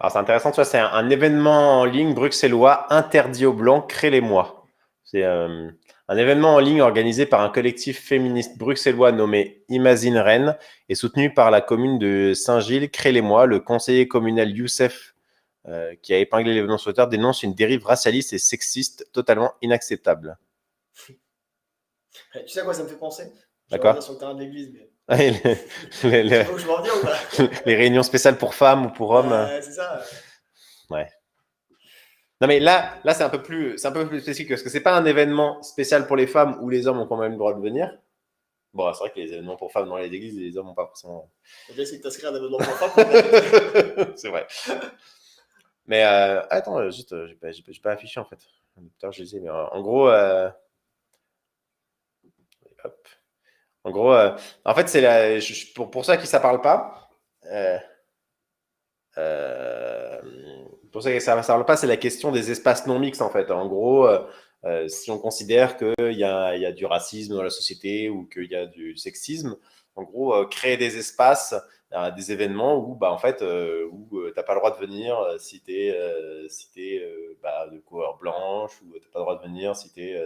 Alors, c'est intéressant, tu vois, c'est un événement en ligne bruxellois interdit aux Blancs, crée-les-moi. C'est un événement en ligne organisé par un collectif féministe bruxellois nommé Imagine Rennes et soutenu par la commune de Saint-Gilles, crée-les-moi. Le conseiller communal Youssef, qui a épinglé l'événement sur Twitter, dénonce une dérive racialiste et sexiste totalement inacceptable. Tu sais à quoi ça me fait penser? Je vais D'accord. revenir sur le terrain de l'église, mais les, tu vois où je veux en venir ou pas? les réunions spéciales pour femmes ou pour hommes. C'est ça. Ouais. Non, mais là c'est un peu plus spécifique parce que c'est pas un événement spécial pour les femmes où les hommes ont quand même le droit de venir. Bon, c'est vrai que les événements pour femmes dans les églises, les hommes n'ont pas forcément. Faut déjà essayer de t'inscrire à un événement pour femmes. C'est vrai. Mais attends, juste, j'ai pas affiché en fait. Putain, je les ai, mais en gros, hop. En gros, en fait, c'est pour ça que ça parle pas. Pour ça que ça parle pas, c'est la question des espaces non mixtes en fait. En gros, si on considère qu'il y a du racisme dans la société ou qu'il y a du sexisme, en gros, créer des espaces, des événements où, bah, en fait, où t'as pas le droit de venir si t'es de couleur blanche, ou t'as pas le droit de venir si t'es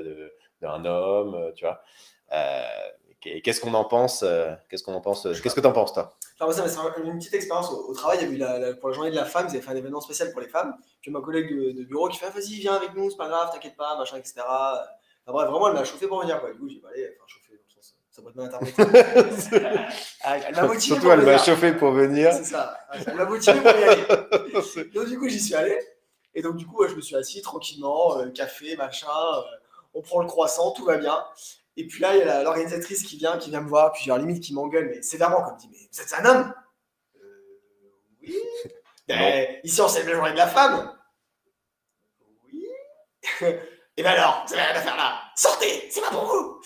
d'un homme, tu vois. Qu'est-ce qu'on en pense Qu'est-ce que t'en penses, toi? Enfin, moi, c'est une petite expérience au travail. Il y a eu pour la journée de la femme, ils avaient fait un événement spécial pour les femmes. Puis ma collègue de bureau qui fait vas-y, viens avec nous, c'est pas grave, t'inquiète pas, machin, etc. Enfin, bref, vraiment, elle m'a chauffé pour venir. Quoi. Du coup, j'ai dit, bah, allez, enfin, chauffé, dans le sens, ça pourrait être mal interprété. Elle m'a motivé Surtout, pour elle m'a venir. chauffé pour venir. C'est ça, elle m'a motivé pour y aller. Donc, du coup, j'y suis allé. Et donc, du coup, je me suis assis tranquillement, café, machin. On prend le croissant, tout va bien. Et puis là, il y a l'organisatrice qui vient me voir, puis genre limite qui m'engueule, mais sévèrement, comme dit, mais vous êtes un homme? Oui. Ben, ici, on célèbre la journée de la femme. Oui. Et ben alors, vous avez rien à faire là. Sortez, c'est pas pour vous.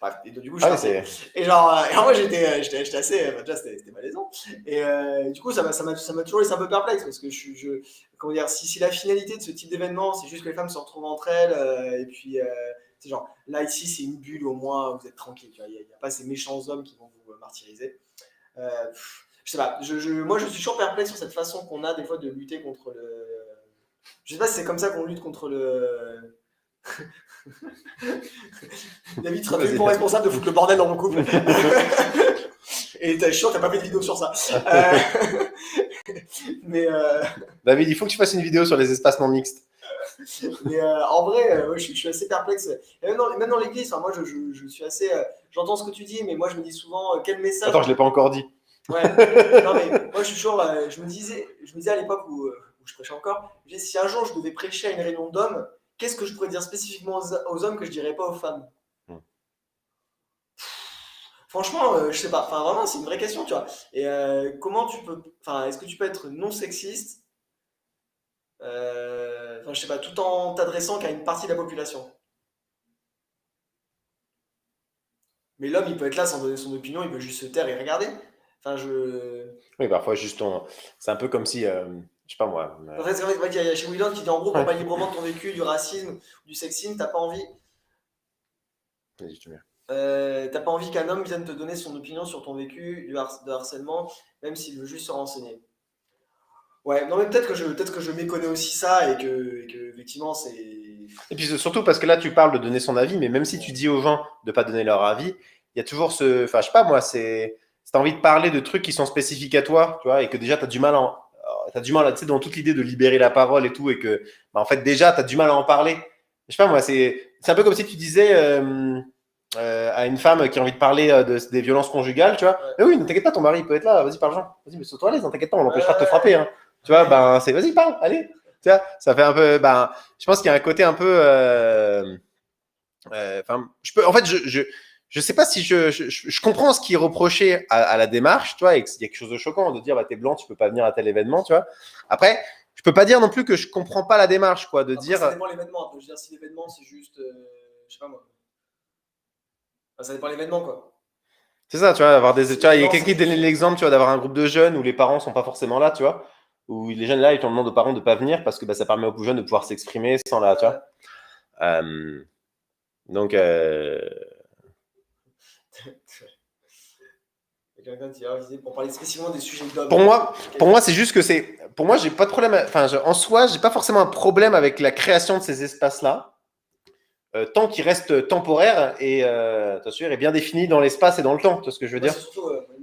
Bref, et donc, du coup, je suis parti. Et genre, et moi, j'étais assez, déjà, c'était malaisant. Et du coup, ça m'a toujours laissé un peu perplexe parce que comment dire, si la finalité de ce type d'événement, c'est juste que les femmes se retrouvent entre elles, et puis, c'est genre, là, ici, c'est une bulle, au moins, vous êtes tranquille. Il n'y a pas ces méchants hommes qui vont vous martyriser. Je sais pas, moi, je suis toujours perplexe sur cette façon qu'on a des fois de lutter contre le. Je sais pas si c'est comme ça qu'on lutte contre le. David sera tenu pour responsable de foutre le bordel dans mon couple. Et je suis sûr que t'as pas fait de vidéo sur ça. Mais David, il faut que tu fasses une vidéo sur les espaces non mixtes. Mais en vrai, je suis assez perplexe. Et même dans l'église, moi, je suis assez. J'entends ce que tu dis, mais moi, je me dis souvent quel message. Attends, je l'ai pas encore dit. Ouais. Non, mais moi, je suis toujours. Je me disais à l'époque où je prêchais encore, si un jour je devais prêcher à une réunion d'hommes, qu'est-ce que je pourrais dire spécifiquement aux hommes que je dirais pas aux femmes? Franchement, je sais pas. Enfin, vraiment, c'est une vraie question, tu vois. Et comment tu peux. Enfin, est-ce que tu peux être non sexiste, enfin, je sais pas, tout en t'adressant qu'à une partie de la population? Mais l'homme, il peut être là sans donner son opinion, il peut juste se taire et regarder. Enfin, Oui, parfois, juste c'est un peu comme si, je sais pas moi. En fait, c'est vrai qu'il y a chez Wheeland qui dit en gros, pour parler librement de ton vécu, du racisme, du sexisme, t'as pas envie. Vas-y, tu veux. T'as pas envie qu'un homme vienne te donner son opinion sur ton vécu de harcèlement, même s'il veut juste se renseigner. Ouais, non mais peut-être que je méconnais aussi ça et que effectivement c'est. Et puis surtout parce que là, tu parles de donner son avis, mais même si tu dis aux gens de pas donner leur avis, il y a toujours enfin, je sais pas moi, c'est t'as envie de parler de trucs qui sont spécifiques à toi, tu vois, et que déjà t'as du mal tu sais, dans toute l'idée de libérer la parole et tout, et que, bah, en fait, déjà t'as du mal à en parler. Je sais pas moi, c'est un peu comme si tu disais à une femme qui a envie de parler des violences conjugales, tu vois. Ouais. Mais oui, ne t'inquiète pas, ton mari il peut être là, vas-y parle-Jean, vas-y, mais sois-toi à l'aise, ne t'inquiète pas, on l'empêchera de te frapper, hein. Tu vois, ben c'est vas-y parle, allez. Tu vois, ça fait un peu, ben, je pense qu'il y a un côté un peu, en fait, je sais pas si je comprends ce qui est reproché à la démarche, tu vois, et qu'il y a quelque chose de choquant de dire, bah, t'es blanc, tu peux pas venir à tel événement, tu vois. Après, je peux pas dire non plus que je comprends pas la démarche, quoi, de Après, dire. ça dépend de l'événement. Je veux dire, si l'événement c'est juste, je sais pas moi. Enfin, ça dépend de l'événement quoi. C'est ça, tu vois, tu vois, il y a Non, quelqu'un c'est qui donnait juste. l'exemple, tu vois, d'avoir un groupe de jeunes où les parents sont pas forcément là, tu vois, où les jeunes là, ils demandent aux parents de pas venir parce que bah, ça permet aux plus jeunes de pouvoir s'exprimer sans là, tu vois. Donc, quelqu'un qui a visé pour parler spécifiquement des sujets d'hommes. Pour moi, c'est juste que c'est. Pour moi, j'ai pas de problème. Enfin, en soi, j'ai pas forcément un problème avec la création de ces espaces-là, tant qu'ils restent temporaires et, et bien définis dans l'espace et dans le temps. Tu vois ce que je veux dire? C'est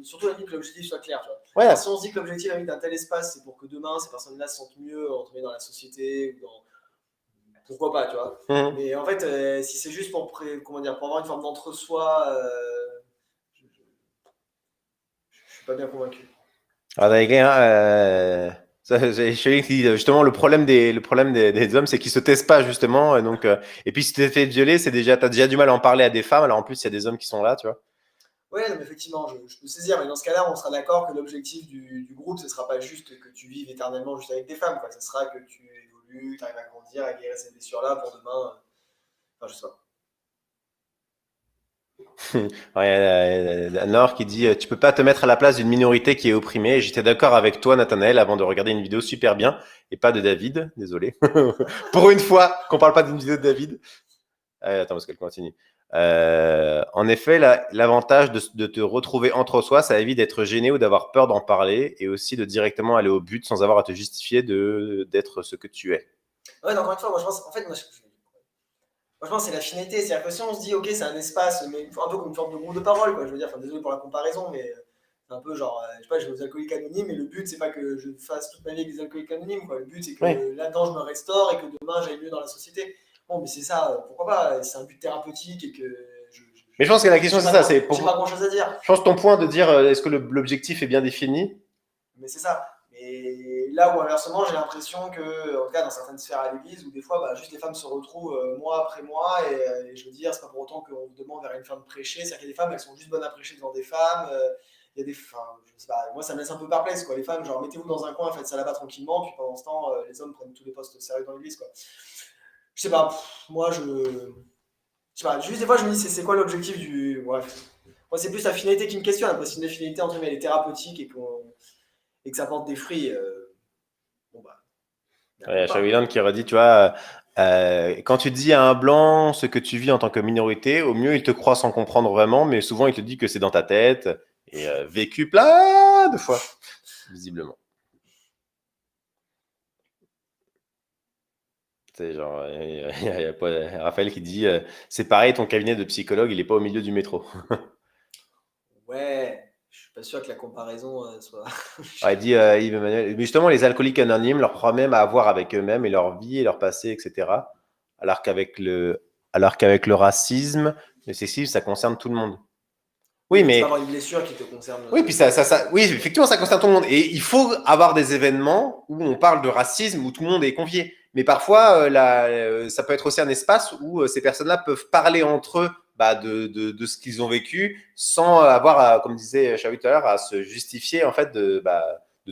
surtout la limite que l'objectif soit clair. Tu vois. Ouais. Alors, si on se dit que l'objectif d'un tel espace, c'est pour que demain, ces personnes-là se sentent mieux entre guillemets, dans la société, ou dans... pourquoi pas, tu vois. Mais en fait, si c'est juste pour, pour avoir une forme d'entre-soi, je suis pas bien convaincu. Alors, je dis justement le problème des hommes, c'est qu'ils se taisent pas justement. Et puis si tu t'es fait violer, t'as déjà du mal à en parler à des femmes. Alors en plus, il y a des hommes qui sont là, tu vois. Ouais, non, mais effectivement, je peux saisir, mais dans ce cas-là, on sera d'accord que l'objectif du groupe, ce sera pas juste que tu vives éternellement juste avec des femmes, quoi. Ce sera que tu évolues, tu arrives à grandir, à guérir ces blessures-là pour demain. Enfin, je sais pas. Il y a Nord qui dit tu peux pas te mettre à la place d'une minorité qui est opprimée. Et j'étais d'accord avec toi, Nathanaël, avant de regarder une vidéo super bien et pas de David. Désolé. Pour une fois qu'on parle pas d'une vidéo de David. Attends, parce qu'elle continue. En effet, l'avantage de te retrouver entre soi, ça évite d'être gêné ou d'avoir peur d'en parler et aussi de directement aller au but sans avoir à te justifier d'être ce que tu es. Ouais, encore une fois, moi je pense, en fait, franchement, c'est la finalité. C'est-à-dire que si on se dit, ok, c'est un espace, mais un peu comme une forme de groupe de parole, quoi. Je veux dire, désolé pour la comparaison, mais c'est un peu genre, je sais pas, je vais aux alcooliques anonymes, et le but, c'est pas que je fasse toute ma vie avec des alcooliques anonymes, quoi. Le but, c'est que là-dedans, je me restaure et que demain, j'aille mieux dans la société. Bon, mais c'est ça, pourquoi pas? C'est un but thérapeutique et que. Mais je pense que la question, c'est ça. J'ai pas grand-chose à dire. Je pense ton point de dire, est-ce que l'objectif est bien défini? Mais c'est ça. Et là où inversement, j'ai l'impression que, en tout cas dans certaines sphères à l'église, où des fois, juste les femmes se retrouvent mois après mois, et je veux dire, c'est pas pour autant qu'on vous demande vers une femme prêcher, c'est-à-dire qu'il y a des femmes, elles sont juste bonnes à prêcher devant des femmes, il y a des, je sais pas, moi ça me laisse un peu perplexe, quoi, les femmes, genre mettez-vous dans un coin, faites ça là-bas tranquillement, puis pendant ce temps, les hommes prennent tous les postes sérieux dans l'église, quoi. Je sais pas, moi je sais pas, juste des fois je me dis, c'est quoi l'objectif du... Bref. Moi c'est plus la finalité qui me questionne, parce que si une finalité entre guillemets elle est thérapeutique et que ça porte des fruits, bon bah. Il y a Shawiland qui redit, tu vois, quand tu dis à un blanc ce que tu vis en tant que minorité, au mieux il te croit sans comprendre vraiment, mais souvent il te dit que c'est dans ta tête et vécu plein de fois, visiblement. C'est genre, il y a Raphaël qui dit, c'est pareil, ton cabinet de psychologue, il est pas au milieu du métro. Ouais. Je suis pas sûr que la comparaison soit. Il dit Yves Emmanuel, justement, les alcooliques anonymes leur problème à voir avec eux-mêmes et leur vie et leur passé, etc. Alors qu'avec le racisme, le sexisme, ça concerne tout le monde. Oui, mais. Tu vas avoir une blessure qui te concerne. Oui, puis oui, effectivement, ça concerne tout le monde. Et il faut avoir des événements où on parle de racisme, où tout le monde est convié. Mais parfois, ça peut être aussi un espace où ces personnes-là peuvent parler entre eux de ce qu'ils ont vécu sans avoir, comme disait Shawi tout à l'heure, à se justifier en fait de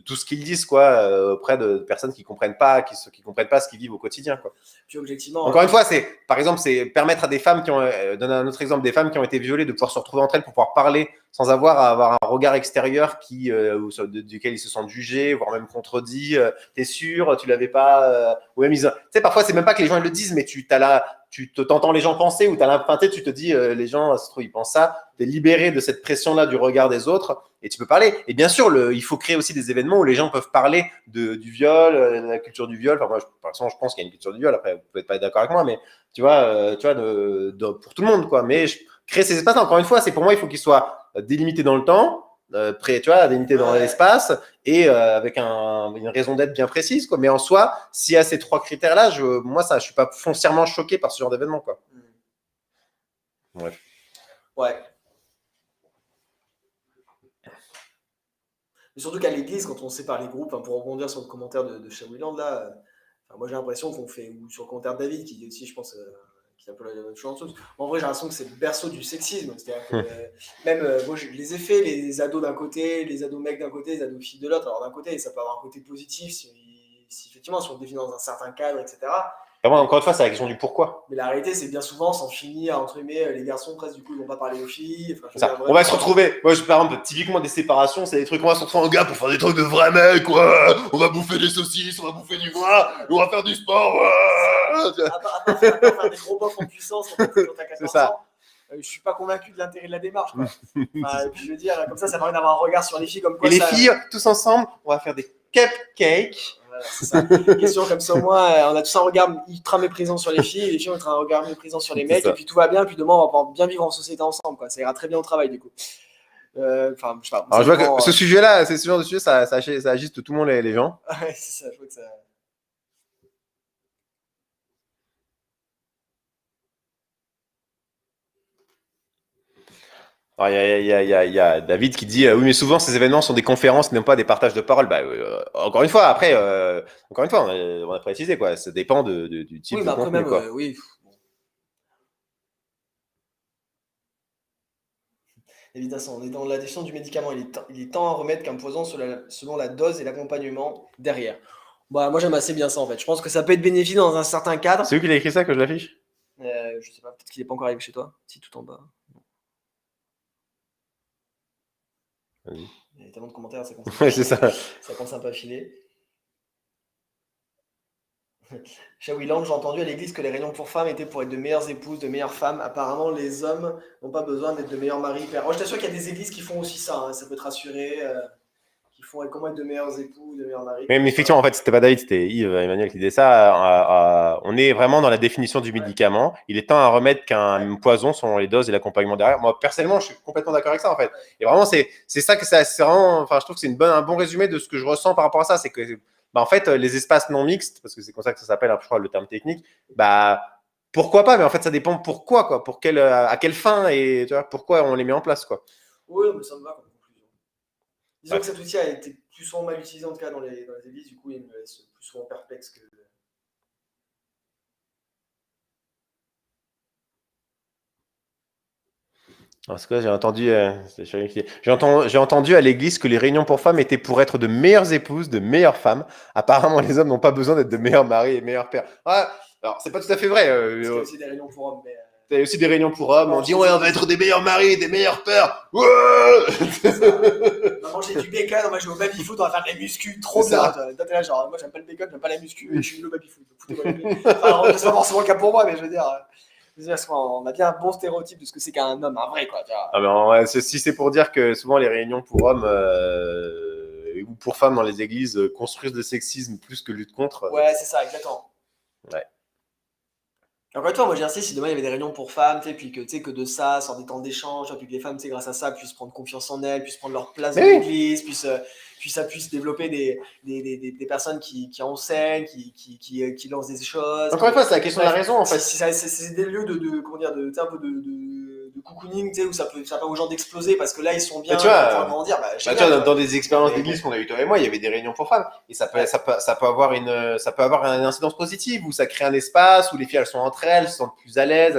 tout ce qu'ils disent auprès de personnes qui comprennent pas, qui comprennent pas ce qu'ils vivent au quotidien, quoi. Puis objectivement. Encore une fois, par exemple, c'est permettre à des femmes donner un autre exemple, des femmes qui ont été violées de pouvoir se retrouver entre elles pour pouvoir parler sans avoir à avoir un regard extérieur duquel ils se sentent jugés, voire même contredits. T'es sûr, tu l'avais pas. Ou même tu sais, parfois c'est même pas que les gens ils le disent, mais tu t'entends les gens penser ou tu te dis les gens se trouvent ils pensent ça. T'es libéré de cette pression-là du regard des autres et tu peux parler. Et bien sûr, il faut créer aussi des événements où les gens peuvent parler du viol, de la culture du viol. Enfin, moi, par exemple, je pense qu'il y a une culture du viol. Après, vous pouvez pas être d'accord avec moi, mais tu vois, pour tout le monde, quoi. Mais créer ces espaces, encore une fois, pour moi, il faut qu'ils soient délimités dans le temps, délimités dans l'espace et avec une raison d'être bien précise, quoi. Mais en soi, s'il y a ces trois critères-là, je suis pas foncièrement choqué par ce genre d'événement, quoi. Bref. Ouais. Mais surtout qu'à l'église, quand on sépare les groupes, pour rebondir sur le commentaire de Shawiland, là, moi j'ai l'impression qu'on fait, ou sur le commentaire de David, qui dit aussi, je pense, qui est un peu la même chose. En vrai, j'ai l'impression que c'est le berceau du sexisme. C'est-à-dire que même, moi, je les ai fait, les ados d'un côté, les ados mecs d'un côté, les ados filles de l'autre. Alors d'un côté, ça peut avoir un côté positif si effectivement, si on le définit dans un certain cadre, etc. Encore une fois, c'est la question du pourquoi. Mais la réalité, c'est bien souvent, sans finir, entre guillemets, les garçons, presque, du coup, ils vont pas parler aux filles. On va se retrouver. Moi, par exemple, typiquement des séparations, c'est des trucs, on va se retrouver en gars pour faire des trucs de vrais mecs, quoi. On va bouffer des saucisses, on va bouffer du foie, on va faire du sport, à part faire des gros bofs en puissance, en fait, quand t'as 14 ans. je suis pas convaincu de l'intérêt de la démarche, quoi. Enfin, et puis je veux dire, comme ça permet d'avoir un regard sur les filles comme quoi. Et les filles, tous ensemble, on va faire des cupcakes. Voilà, c'est ça. Question comme ça, au moins, on a tous un regard ultra méprisant sur les filles, et les filles ont un regard méprisant sur les mecs, et puis tout va bien, et puis demain, on va pouvoir bien vivre en société ensemble, quoi. Ça ira très bien au travail, du coup. Enfin, je sais pas. Alors, je vois que ce sujet-là, c'est ce genre de sujet, ça agite tout le monde, les gens. Ouais, c'est ça, je vois que ça. Alors, il y a David qui dit oui, mais souvent ces événements sont des conférences, non pas des partages de paroles. Bah, encore une fois, après, on a précisé quoi. Ça dépend du type oui, de après contenu. Même, quoi. Oui. Évidemment, on est dans la définition du médicament. Il est temps à remettre qu'un poison selon la dose et l'accompagnement derrière. Bah, moi, j'aime assez bien ça en fait. Je pense que ça peut être bénéfique dans un certain cadre. C'est où qu'il a écrit ça que je l'affiche Je sais pas, peut-être qu'il n'est pas encore arrivé chez toi. Si, tout en bas. Vas-y. Il y a tellement de commentaires, ça commence Ouais, c'est ça. Ça commence un peu à filer. Shawiland, j'ai entendu à l'église que les réunions pour femmes étaient pour être de meilleures épouses, de meilleures femmes. Apparemment, les hommes n'ont pas besoin d'être de meilleurs maris. Moi, je t'assure qu'il y a des églises qui font aussi ça. Hein. Ça peut te rassurer. Qui font comment être de meilleurs époux, de meilleurs maris. Mais effectivement, en fait, c'était pas David, c'était Yves Emmanuel qui disait ça. On est vraiment dans la définition du médicament. Il est temps à remettre qu'un poison selon les doses et l'accompagnement derrière. Moi, personnellement, je suis complètement d'accord avec ça, en fait. Et vraiment, c'est ça que c'est vraiment. Enfin, je trouve que c'est un bon résumé de ce que je ressens par rapport à ça. C'est que, en fait, les espaces non mixtes, parce que c'est comme ça que ça s'appelle, je crois, le terme technique, pourquoi pas, mais en fait, ça dépend pourquoi, quoi. À quelle fin et tu vois, pourquoi on les met en place, quoi. Oui, mais ça me va comme conclusion. Disons que cet outil a été plus souvent mal utilisé, en tout cas dans les églises, du coup, il me laisse plus souvent perplexe que. Parce que j'ai entendu à l'église que les réunions pour femmes étaient pour être de meilleures épouses, de meilleures femmes. Apparemment, les hommes n'ont pas besoin d'être de meilleurs maris et meilleurs pères. Ah, alors, c'est pas tout à fait vrai. Il y a aussi des réunions pour hommes, mais. Il y a aussi des réunions pour hommes. On dit, ouais, on va être des meilleurs maris, des meilleurs pères. Ouais. Maman, j'ai du bacon, moi, je vais au baby-foot, on va faire des muscu, trop bien. Toi, t'es là, genre, moi, j'aime pas le bacon, j'aime pas la muscu, je suis le baby-foot. Alors, c'est pas forcément le cas pour moi, mais je veux dire. On a bien un bon stéréotype de ce que c'est qu'un homme, un vrai, quoi. Ah ben, si c'est pour dire que souvent les réunions pour hommes ou pour femmes dans les églises construisent le sexisme plus que lutte contre. Ouais, c'est ça, exactement. Ouais. Encore une fois, moi j'insiste, si demain il y avait des réunions pour femmes, puis que de ça, sans des temps d'échange, puis que les femmes, grâce à ça, puissent prendre confiance en elles, puissent prendre leur place dans l'église, puis ça puisse développer des personnes qui enseignent, qui lancent des choses. Encore une fois, c'est la question de la raison, en fait. C'est des lieux un peu de cocooning, où ça permet aux gens d'exploser, parce que là, ils sont bien, tu vois, grandir. Dans des expériences d'église qu'on a eu toi et moi, il y avait des réunions pour femmes, et ça peut avoir une incidence positive, où ça crée un espace où les filles, elles sont entre elles, se sentent plus à l'aise,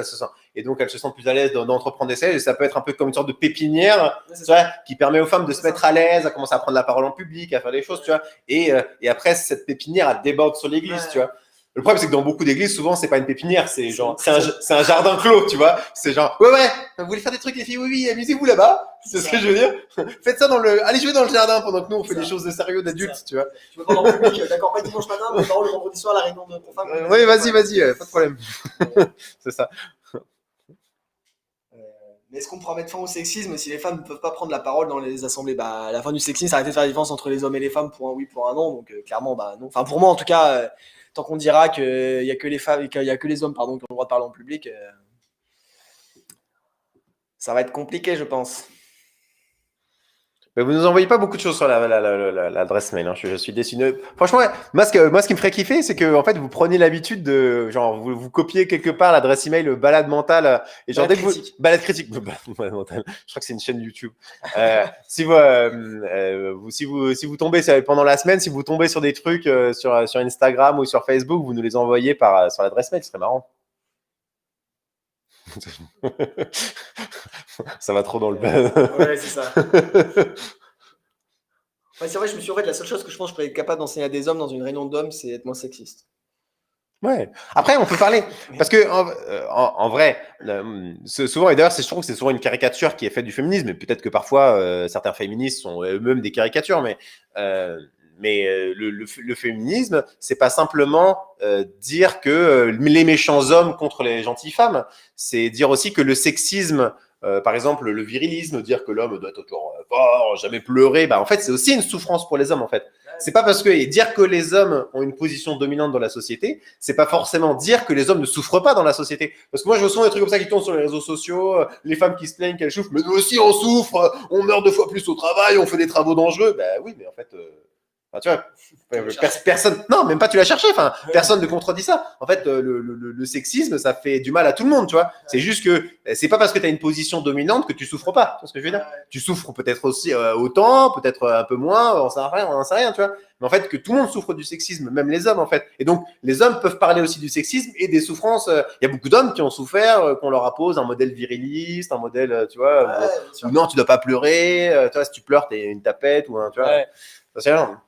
et donc elles se sentent plus à l'aise d'entreprendre des essais, et ça peut être un peu comme une sorte de pépinière, qui permet aux femmes de se mettre à l'aise, à commencer à prendre la parole en public, à faire des choses, tu vois, et après, cette pépinière, elle déborde sur l'église, tu vois. Le problème, c'est que dans beaucoup d'églises, souvent, c'est pas une pépinière, c'est un jardin clos, tu vois. C'est genre, ouais, vous voulez faire des trucs, les filles, oui, amusez-vous là-bas. C'est ce que je veux dire. Faites ça allez jouer dans le jardin pendant que nous, on fait des choses de sérieux d'adultes, tu vois. Tu veux parler en public, d'accord, pas dimanche matin, mais le vendredi soir, la réunion pour femmes. Oui, vas-y, pas de problème. C'est ça. Mais est-ce qu'on pourra mettre fin au sexisme si les femmes ne peuvent pas prendre la parole dans les assemblées? À la fin du sexisme, ça arrêter de faire la différence entre les hommes et les femmes pour un oui, pour un non. Donc clairement, non. Enfin, pour moi, en tout cas, tant qu'on dira qu'il n'y a que les femmes, qu'il y a que les hommes, qui ont le droit de parler en public, ça va être compliqué, je pense. Mais vous nous envoyez pas beaucoup de choses sur l'adresse mail. Hein. Je suis déçu. Franchement, moi, ce qui me ferait kiffer, c'est que en fait, vous preniez l'habitude de, genre, vous copiez quelque part l'adresse email balade mentale et genre balade dès critique. Que vous balade critique, balade mentale. Je crois que c'est une chaîne YouTube. Si vous tombez pendant la semaine, si vous tombez sur des trucs sur Instagram ou sur Facebook, vous nous les envoyez sur l'adresse mail. Ce serait marrant. Ça va trop dans le bas. Ouais, c'est ça. Ouais, c'est vrai, je me suis dit, la seule chose que je pense que je pourrais être capable d'enseigner à des hommes dans une réunion d'hommes, c'est être moins sexiste. Ouais. Après, on peut parler parce que en vrai, souvent, et d'ailleurs, je trouve que c'est souvent une caricature qui est faite du féminisme. Et peut-être que parfois, certains féministes sont eux-mêmes des caricatures, mais le féminisme, c'est pas simplement dire que les méchants hommes contre les gentilles femmes, c'est dire aussi que le sexisme, par exemple le virilisme, dire que l'homme doit être toujours fort, jamais pleurer, bah en fait c'est aussi une souffrance pour les hommes en fait. C'est pas parce que et dire que les hommes ont une position dominante dans la société, c'est pas forcément dire que les hommes ne souffrent pas dans la société. Parce que moi je vois souvent des trucs comme ça qui tournent sur les réseaux sociaux, les femmes qui se plaignent qu'elles souffrent, mais nous aussi on souffre, on meurt 2 fois plus au travail, on fait des travaux dangereux. Bah oui, mais en fait, tu vois, personne, non, même pas tu l'as cherché. Enfin, personne ne contredit ça. En fait, le sexisme, ça fait du mal à tout le monde, tu vois. C'est juste que c'est pas parce que tu as une position dominante que tu souffres pas. Tu vois ce que je veux dire? Tu souffres peut-être aussi autant, peut-être un peu moins, on sait rien, tu vois. Mais en fait, que tout le monde souffre du sexisme, même les hommes, en fait. Et donc, les hommes peuvent parler aussi du sexisme et des souffrances. Il y a beaucoup d'hommes qui ont souffert, qu'on leur appose un modèle viriliste, un modèle, tu vois, où non, tu dois pas pleurer. Tu vois, si tu pleures, t'es une tapette ou un, tu vois. C'est rien.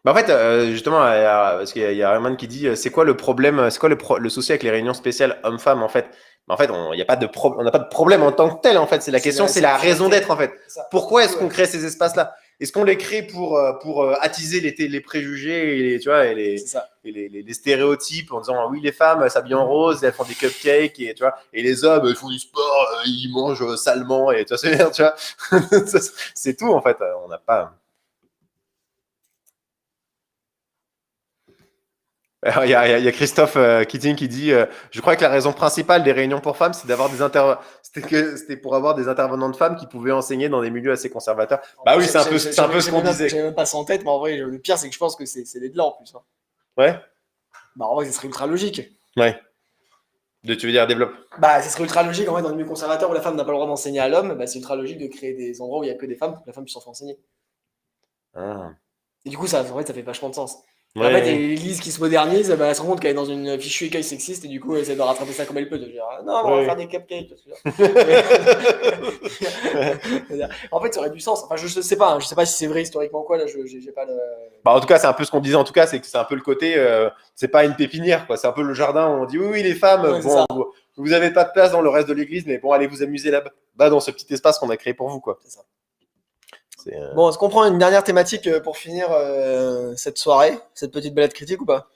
Bah en fait, justement, parce qu'il y a Raymond qui dit, c'est quoi le problème, c'est quoi le souci avec les réunions spéciales hommes-femmes en fait? En fait, on n'a pas de problème en tant que tel en fait. C'est la question, c'est la raison d'être en fait. Pourquoi est-ce qu'on crée ces espaces-là? Est-ce qu'on les crée pour attiser les préjugés et tu vois, et les stéréotypes en disant oui, les femmes s'habillent en rose, elles font des cupcakes et tu vois, et les hommes ils font du sport, ils mangent salement et tu vois, c'est tout en fait. On n'a pas. Il y a Christophe Keating qui dit je crois que la raison principale des réunions pour femmes, c'est d'avoir c'était pour avoir des intervenantes femmes qui pouvaient enseigner dans des milieux assez conservateurs. Bah oui, c'est un peu ce qu'on disait. J'avais même pas ça en tête, mais en vrai, le pire, c'est que je pense que c'est les de là en plus. Hein. Ouais. Bah en vrai, ça serait ultra logique. Ouais. Tu veux dire développe? Bah, ça serait ultra logique en fait dans le milieu conservateur où la femme n'a pas le droit d'enseigner à l'homme. Bah, c'est ultra logique de créer des endroits où il y a que des femmes pour que la femme puisse enfin enseigner. Ah. Et du coup, ça, en fait, ça fait vachement de sens. Ouais. En fait, l'Église qui se modernise, bah, elle se rend compte qu'elle est dans une fichue écueil sexiste et du coup, elle essaie de rattraper ça comme elle peut. De dire, non, on va faire des cupcakes. En fait, ça aurait du sens. Enfin, je sais pas. Je sais pas si c'est vrai historiquement quoi. Là, j'ai pas le. Bah, en tout cas, c'est un peu ce qu'on disait. En tout cas, c'est que c'est un peu le côté. C'est pas une pépinière, quoi. C'est un peu le jardin où on dit oui, les femmes. Ouais, bon, vous avez pas de place dans le reste de l'église, mais bon, allez vous amuser là-bas, dans ce petit espace qu'on a créé pour vous, quoi. C'est ça. C'est, Bon, est-ce qu'on prend une dernière thématique pour finir cette soirée, cette petite balade critique ou pas?